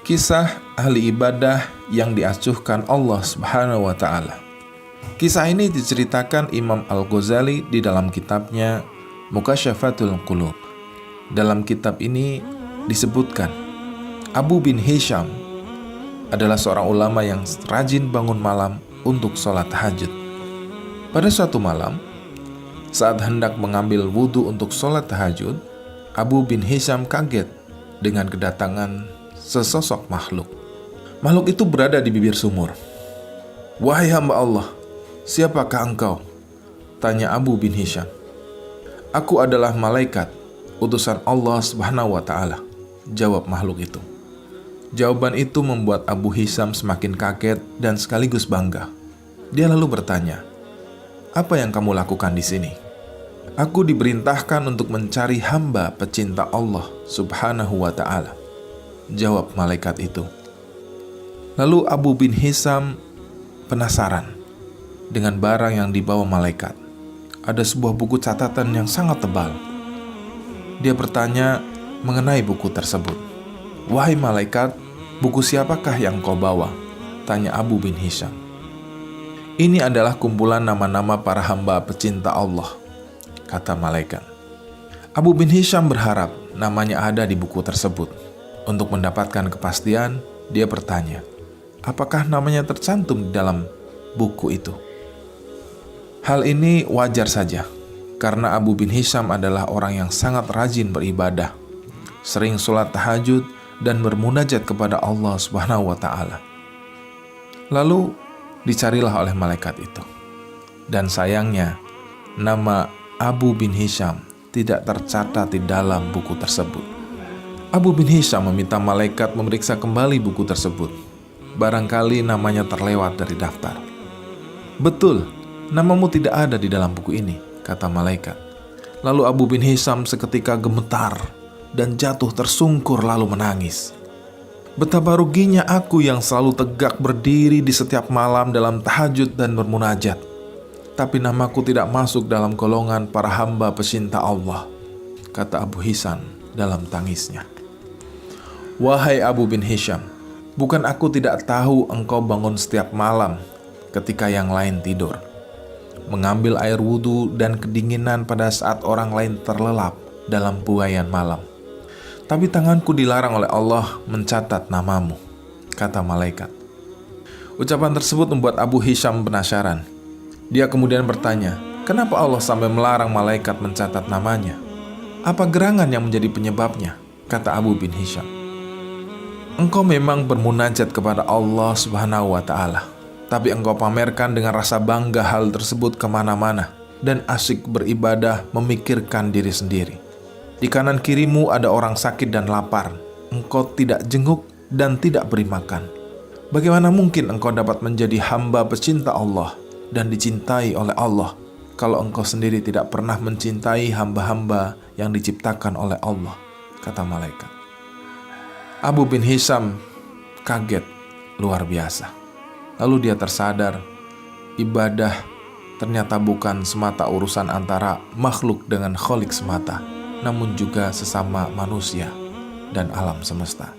Kisah ahli ibadah yang diacuhkan Allah Subhanahu wa Ta'ala. Kisah ini diceritakan Imam Al-Ghazali di dalam kitabnya Mukasyafatul Qulub. Dalam kitab ini disebutkan Abu bin Hisham adalah seorang ulama yang rajin bangun malam untuk sholat tahajud. Pada suatu malam, saat hendak mengambil wudhu untuk sholat tahajud, Abu bin Hisham kaget dengan kedatangan sesosok makhluk. Makhluk itu berada di bibir sumur. "Wahai hamba Allah, siapakah engkau?" tanya Abu bin Hisham. "Aku adalah malaikat, utusan Allah Subhanahu wa Ta'ala," jawab makhluk itu. Jawaban itu membuat Abu Hisham semakin kaget dan sekaligus bangga. Dia lalu bertanya, "Apa yang kamu lakukan di sini?" "Aku diperintahkan untuk mencari hamba pecinta Allah Subhanahu wa Ta'ala," jawab malaikat itu. Lalu Abu bin Hisham penasaran dengan barang yang dibawa malaikat. Ada sebuah buku catatan yang sangat tebal. Dia bertanya mengenai buku tersebut. "Wahai malaikat, buku siapakah yang kau bawa?" tanya Abu bin Hisham. "Ini adalah kumpulan nama-nama para hamba pecinta Allah," kata malaikat. Abu bin Hisham berharap namanya ada di buku tersebut. Untuk mendapatkan kepastian, dia bertanya, apakah namanya tercantum di dalam buku itu? Hal ini wajar saja, karena Abu bin Hisham adalah orang yang sangat rajin beribadah, sering sholat tahajud, dan bermunajat kepada Allah Subhanahu wa Ta'ala. Lalu dicarilah oleh malaikat itu. Dan sayangnya, nama Abu bin Hisham tidak tercatat di dalam buku tersebut. Abu bin Hisham meminta malaikat memeriksa kembali buku tersebut. Barangkali namanya terlewat dari daftar. "Betul, namamu tidak ada di dalam buku ini," kata malaikat. Lalu Abu bin Hisham seketika gemetar dan jatuh tersungkur lalu menangis. "Betapa ruginya aku yang selalu tegak berdiri di setiap malam dalam tahajud dan bermunajat. Tapi namaku tidak masuk dalam golongan para hamba pecinta Allah," kata Abu Hisham dalam tangisnya. "Wahai Abu bin Hisham, bukan aku tidak tahu engkau bangun setiap malam ketika yang lain tidur, mengambil air wudhu dan kedinginan pada saat orang lain terlelap dalam buaian malam. Tapi tanganku dilarang oleh Allah mencatat namamu," kata malaikat. Ucapan tersebut membuat Abu Hisham penasaran. Dia kemudian bertanya, kenapa Allah sampai melarang malaikat mencatat namanya? Apa gerangan yang menjadi penyebabnya? Kata Abu bin Hisham. "Engkau memang bermunajat kepada Allah Subhanahu wa Ta'ala, tapi engkau pamerkan dengan rasa bangga hal tersebut kemana-mana dan asyik beribadah memikirkan diri sendiri. Di kanan kirimu ada orang sakit dan lapar, engkau tidak jenguk dan tidak beri makan. Bagaimana mungkin engkau dapat menjadi hamba pecinta Allah dan dicintai oleh Allah kalau engkau sendiri tidak pernah mencintai hamba-hamba yang diciptakan oleh Allah," kata malaikat. Abu bin Hisham kaget luar biasa. Lalu dia tersadar, ibadah ternyata bukan semata urusan antara makhluk dengan Khalik semata, namun juga sesama manusia dan alam semesta.